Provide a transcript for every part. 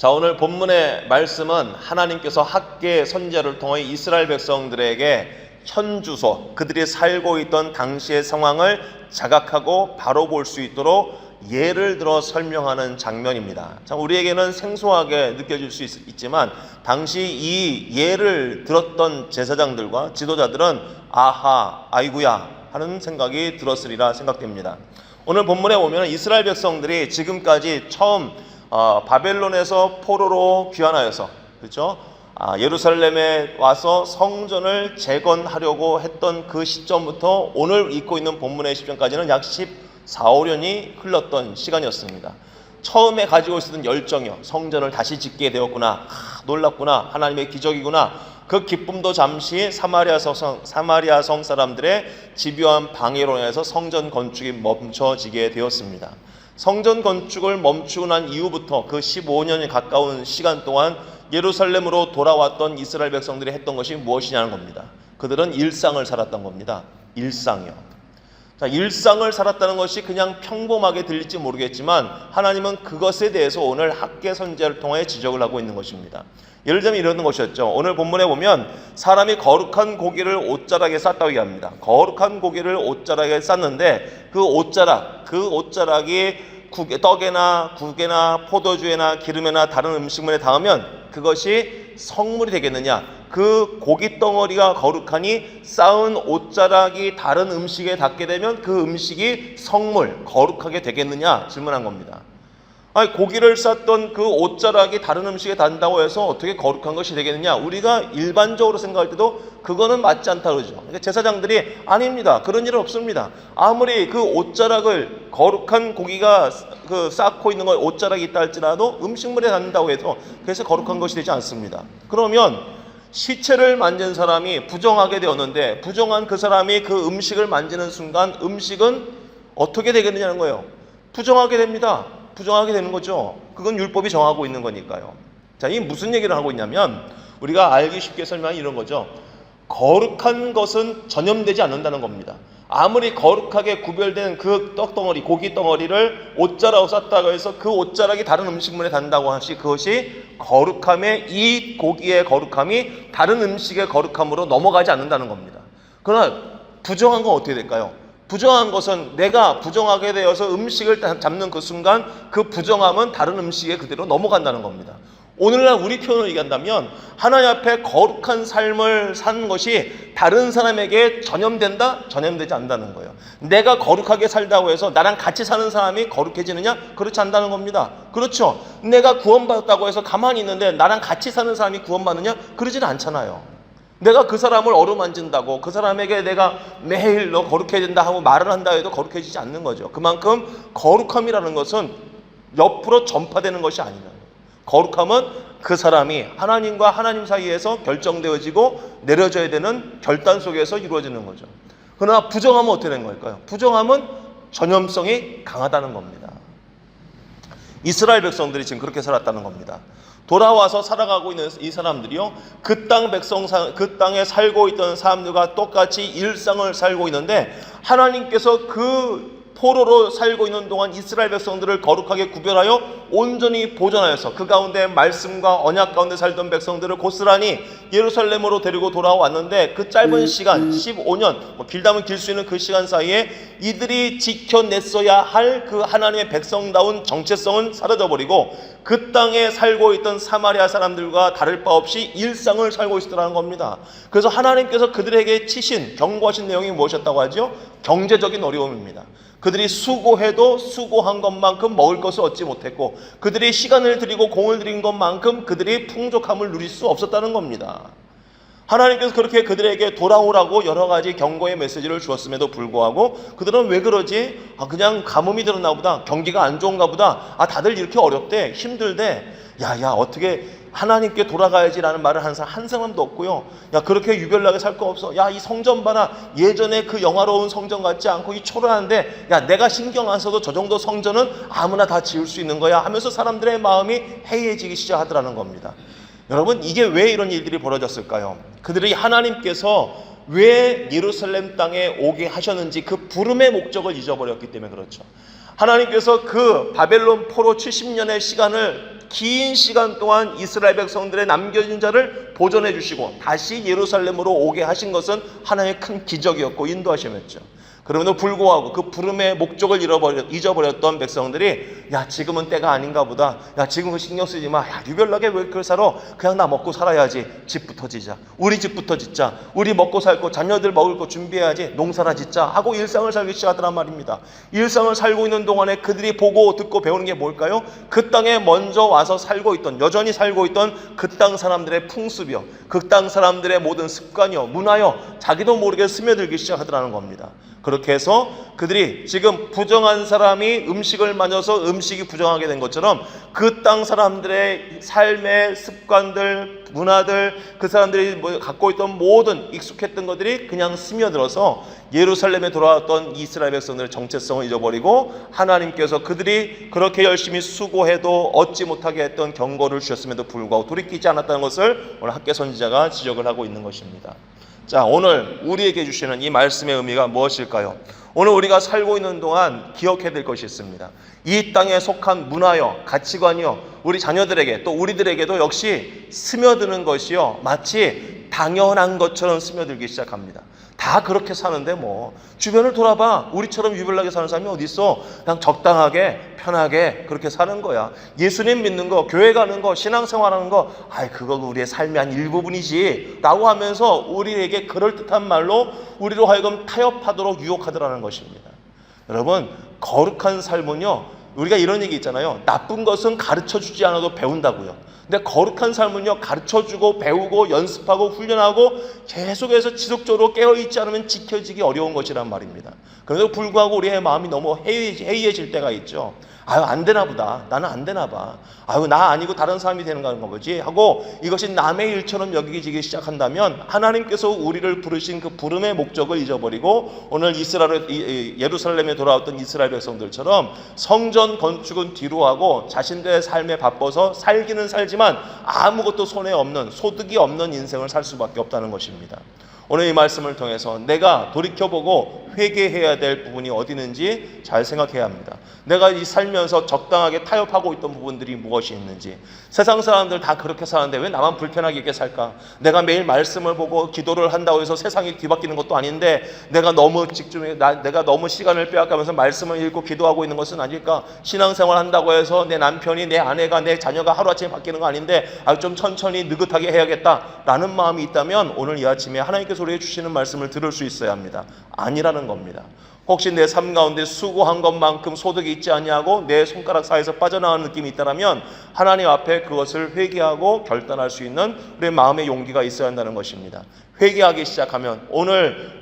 자, 오늘 본문의 말씀은 하나님께서 학개 선지자를 통해 이스라엘 백성들에게 현주소, 그들이 살고 있던 당시의 상황을 자각하고 바로 볼 수 있도록 예를 들어 설명하는 장면입니다. 참 우리에게는 생소하게 느껴질 수 있지만 당시 이 예를 들었던 제사장들과 지도자들은 아하, 아이구야 하는 생각이 들었으리라 생각됩니다. 오늘 본문에 보면 이스라엘 백성들이 지금까지 처음 바벨론에서 포로로 귀환하여서, 그렇죠? 예루살렘에 와서 성전을 재건하려고 했던 그 시점부터 오늘 읽고 있는 본문의 시점까지는 약 14, 15년이 흘렀던 시간이었습니다. 처음에 가지고 있었던 열정이요, 성전을 다시 짓게 되었구나, 놀랍구나, 하나님의 기적이구나, 그 기쁨도 잠시 사마리아 성 사람들의 집요한 방해로 인해서 성전 건축이 멈춰지게 되었습니다. 성전 건축을 멈추고 난 이후부터 그 15년이 가까운 시간 동안 예루살렘으로 돌아왔던 이스라엘 백성들이 했던 것이 무엇이냐는 겁니다. 그들은 일상을 살았던 겁니다. 일상이요. 자, 일상을 살았다는 것이 그냥 평범하게 들릴지 모르겠지만 하나님은 그것에 대해서 오늘 학개 선지자를 통해 지적을 하고 있는 것입니다. 예를 들면 이런 것이었죠. 오늘 본문에 보면 사람이 거룩한 고기를 옷자락에 쌌다고 얘기합니다. 거룩한 고기를 옷자락에 쌌는데 그 옷자락이 떡에나 국에나 포도주에나 기름에나 다른 음식물에 닿으면 그것이 성물이 되겠느냐? 그 고기 덩어리가 거룩하니 쌓은 옷자락이 다른 음식에 닿게 되면 그 음식이 성물, 거룩하게 되겠느냐? 질문한 겁니다. 아니, 고기를 쌌던 그 옷자락이 다른 음식에 닿는다고 해서 어떻게 거룩한 것이 되겠느냐? 우리가 일반적으로 생각할 때도 그거는 맞지 않다 그러죠. 그러니까 제사장들이 아닙니다. 그런 일은 없습니다. 아무리 그 옷자락을 거룩한 고기가 쌓고 있는 걸 옷자락이 있다 할지라도 음식물에 닿는다고 해서 그래서 거룩한 것이 되지 않습니다. 그러면 시체를 만진 사람이 부정하게 되었는데 부정한 그 사람이 그 음식을 만지는 순간 음식은 어떻게 되겠느냐는 거예요. 부정하게 됩니다. 부정하게 되는 거죠. 그건 율법이 정하고 있는 거니까요. 자, 이 무슨 얘기를 하고 있냐면 우리가 알기 쉽게 설명하면 이런 거죠. 거룩한 것은 전염되지 않는다는 겁니다. 아무리 거룩하게 구별된 그 떡덩어리, 고기 덩어리를 옷자락으로 쌌다고 해서 그 옷자락이 다른 음식물에 닿는다고 하시 그것이 거룩함에 이 고기의 거룩함이 다른 음식의 거룩함으로 넘어가지 않는다는 겁니다. 그러나 부정한 건 어떻게 될까요? 부정한 것은 내가 부정하게 되어서 음식을 잡는 그 순간 그 부정함은 다른 음식에 그대로 넘어간다는 겁니다. 오늘날 우리 표현을 얘기한다면 하나님 앞에 거룩한 삶을 사는 것이 다른 사람에게 전염된다? 전염되지 않는다는 거예요. 내가 거룩하게 살다고 해서 나랑 같이 사는 사람이 거룩해지느냐? 그렇지 않다는 겁니다. 그렇죠. 내가 구원받았다고 해서 가만히 있는데 나랑 같이 사는 사람이 구원받느냐? 그러지는 않잖아요. 내가 그 사람을 어루만진다고 그 사람에게 내가 매일 너 거룩해진다 하고 말을 한다 해도 거룩해지지 않는 거죠. 그만큼 거룩함이라는 것은 옆으로 전파되는 것이 아니에요. 거룩함은 그 사람이 하나님과 하나님 사이에서 결정되어지고 내려져야 되는 결단 속에서 이루어지는 거죠. 그러나 부정함은 어떻게 되는 걸까요? 부정함은 전염성이 강하다는 겁니다. 이스라엘 백성들이 지금 그렇게 살았다는 겁니다. 돌아와서 살아가고 있는 이 사람들이요, 그 땅에 살고 있던 사람들과 똑같이 일상을 살고 있는데 하나님께서 그 포로로 살고 있는 동안 이스라엘 백성들을 거룩하게 구별하여 온전히 보존하여서 그 가운데 말씀과 언약 가운데 살던 백성들을 고스란히 예루살렘으로 데리고 돌아왔는데 그 짧은 시간 15년, 길다면 길 수 있는 그 시간 사이에 이들이 지켜냈어야 할 그 하나님의 백성다운 정체성은 사라져버리고 그 땅에 살고 있던 사마리아 사람들과 다를 바 없이 일상을 살고 있었다는 겁니다. 그래서 하나님께서 그들에게 치신 경고하신 내용이 무엇이었다고 하죠? 경제적인 어려움입니다. 그들이 수고해도 수고한 것만큼 먹을 것을 얻지 못했고 그들이 시간을 들이고 공을 들인 것만큼 그들이 풍족함을 누릴 수 없었다는 겁니다. 하나님께서 그렇게 그들에게 돌아오라고 여러 가지 경고의 메시지를 주었음에도 불구하고 그들은 왜 그러지? 그냥 가뭄이 들었나 보다, 경기가 안 좋은가 보다, 다들 이렇게 어렵대, 힘들대, 야 어떻게 하나님께 돌아가야지라는 말을 하는 사람 한 사람도 없고요. 야, 그렇게 유별나게 살 거 없어. 야, 이 성전 봐라. 예전에 그 영화로운 성전 같지 않고 이 초라한데, 야, 내가 신경 안 써도 저 정도 성전은 아무나 다 지을 수 있는 거야 하면서 사람들의 마음이 해이해지기 시작하더라는 겁니다. 여러분, 이게 왜 이런 일들이 벌어졌을까요? 그들이 하나님께서 왜 예루살렘 땅에 오게 하셨는지 그 부름의 목적을 잊어버렸기 때문에 그렇죠. 하나님께서 그 바벨론 포로 70년의 시간을 긴 시간 동안 이스라엘 백성들의 남겨진 자를 보존해 주시고 다시 예루살렘으로 오게 하신 것은 하나님의 큰 기적이었고 인도하심이었죠. 그럼에도 불구하고 그 부름의 목적을 잊어버렸던 백성들이 야 지금은 때가 아닌가 보다, 야 지금은 신경 쓰지 마, 야 유별나게 왜 그걸 살아, 그냥 나 먹고 살아야지, 집부터 짓자, 우리 집부터 짓자, 우리 먹고 살고 자녀들 먹을 거 준비해야지, 농사나 짓자 하고 일상을 살기 시작하더란 말입니다. 일상을 살고 있는 동안에 그들이 보고 듣고 배우는 게 뭘까요? 그 땅에 먼저 와서 살고 있던, 여전히 살고 있던 그 땅 사람들의 풍습이요, 그 땅 사람들의 모든 습관이요, 문화요, 자기도 모르게 스며들기 시작하더라는 겁니다. 그렇게 해서 그들이 지금 부정한 사람이 음식을 만져서 음식이 부정하게 된 것처럼 그 땅 사람들의 삶의 습관들, 문화들, 그 사람들이 갖고 있던 모든 익숙했던 것들이 그냥 스며들어서 예루살렘에 돌아왔던 이스라엘 백성들의 정체성을 잊어버리고 하나님께서 그들이 그렇게 열심히 수고해도 얻지 못하게 했던 경고를 주셨음에도 불구하고 돌이키지 않았다는 것을 오늘 학개 선지자가 지적을 하고 있는 것입니다. 자, 오늘 우리에게 주시는 이 말씀의 의미가 무엇일까요? 오늘 우리가 살고 있는 동안 기억해야 될 것이 있습니다. 이 땅에 속한 문화요, 가치관이요, 우리 자녀들에게 또 우리들에게도 역시 스며드는 것이요, 마치 당연한 것처럼 스며들기 시작합니다. 다 그렇게 사는데 뭐 주변을 돌아봐, 우리처럼 유별나게 사는 사람이 어디 있어? 그냥 적당하게 편하게 그렇게 사는 거야. 예수님 믿는 거, 교회 가는 거, 신앙생활하는 거, 아이 그건 우리의 삶의 한 일부분이지 라고 하면서 우리에게 그럴듯한 말로 우리로 하여금 타협하도록 유혹하더라는 것입니다. 여러분, 거룩한 삶은요, 우리가 이런 얘기 있잖아요. 나쁜 것은 가르쳐주지 않아도 배운다고요. 근데 거룩한 삶은요, 가르쳐주고 배우고 연습하고 훈련하고 계속해서 지속적으로 깨어있지 않으면 지켜지기 어려운 것이란 말입니다. 그래도 불구하고 우리의 마음이 너무 해이해질 때가 있죠. 아유 안 되나 보다, 나는 안 되나 봐, 아유 나 아니고 다른 사람이 되는 건가 보지 하고 이것이 남의 일처럼 여기지기 시작한다면 하나님께서 우리를 부르신 그 부름의 목적을 잊어버리고 오늘 예루살렘에 돌아왔던 이스라엘 백성들처럼 성전 건축은 뒤로 하고 자신들의 삶에 바빠서 살기는 살지만 아무것도 손에 없는, 소득이 없는 인생을 살 수밖에 없다는 것입니다. 오늘 이 말씀을 통해서 내가 돌이켜보고 회개해야 될 부분이 어디 있는지 잘 생각해야 합니다. 내가 이 살면서 적당하게 타협하고 있던 부분들이 무엇이 있는지. 세상 사람들 다 그렇게 사는데 왜 나만 불편하게 이렇게 살까? 내가 매일 말씀을 보고 기도를 한다고 해서 세상이 뒤바뀌는 것도 아닌데 내가 너무 시간을 빼앗가면서 말씀을 읽고 기도하고 있는 것은 아닐까? 신앙생활 한다고 해서 내 남편이, 내 아내가, 내 자녀가 하루아침에 바뀌는 거 아닌데 좀 천천히 느긋하게 해야겠다라는 마음이 있다면 오늘 이 아침에 하나님께서 우리에게 주시는 말씀을 들을 수 있어야 합니다. 아니라는 겁니다. 혹시 내 삶 가운데 수고한 것만큼 소득이 있지 않냐고 내 손가락 사이에서 빠져나가는 느낌이 있다면 하나님 앞에 그것을 회개하고 결단할 수 있는 우리의 마음의 용기가 있어야 한다는 것입니다. 회개하기 시작하면 오늘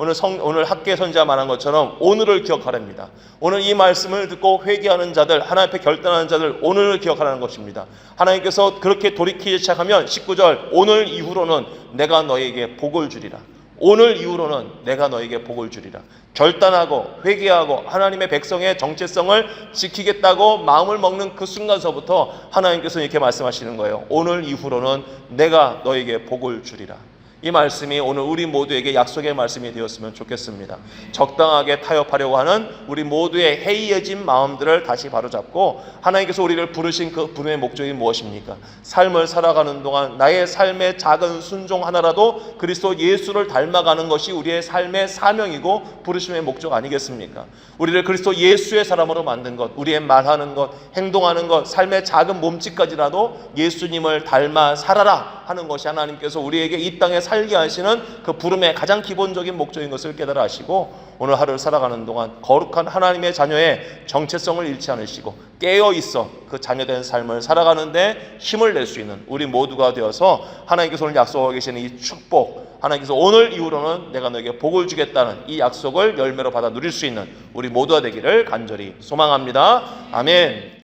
학개 선지자 말한 것처럼 오늘을 기억하랍니다. 오늘 이 말씀을 듣고 회개하는 자들, 하나님 앞에 결단하는 자들, 오늘을 기억하라는 것입니다. 하나님께서 그렇게 돌이키기 시작하면 19절, 오늘 이후로는 내가 너에게 복을 주리라. 오늘 이후로는 내가 너에게 복을 주리라. 결단하고 회개하고 하나님의 백성의 정체성을 지키겠다고 마음을 먹는 그 순간서부터 하나님께서 이렇게 말씀하시는 거예요. 오늘 이후로는 내가 너에게 복을 주리라. 이 말씀이 오늘 우리 모두에게 약속의 말씀이 되었으면 좋겠습니다. 적당하게 타협하려고 하는 우리 모두의 해이해진 마음들을 다시 바로잡고 하나님께서 우리를 부르신 그 부름의 목적이 무엇입니까? 삶을 살아가는 동안 나의 삶의 작은 순종 하나라도 그리스도 예수를 닮아가는 것이 우리의 삶의 사명이고 부르심의 목적 아니겠습니까? 우리를 그리스도 예수의 사람으로 만든 것, 우리의 말하는 것, 행동하는 것, 삶의 작은 몸짓까지라도 예수님을 닮아 살아라 하는 것이 하나님께서 우리에게 이 땅에 살게 하시는 그 부름의 가장 기본적인 목적인 것을 깨달아 하시고 오늘 하루를 살아가는 동안 거룩한 하나님의 자녀의 정체성을 잃지 않으시고 깨어있어 그 자녀된 삶을 살아가는데 힘을 낼 수 있는 우리 모두가 되어서 하나님께서 오늘 약속하고 계시는 이 축복, 하나님께서 오늘 이후로는 내가 너에게 복을 주겠다는 이 약속을 열매로 받아 누릴 수 있는 우리 모두가 되기를 간절히 소망합니다. 아멘.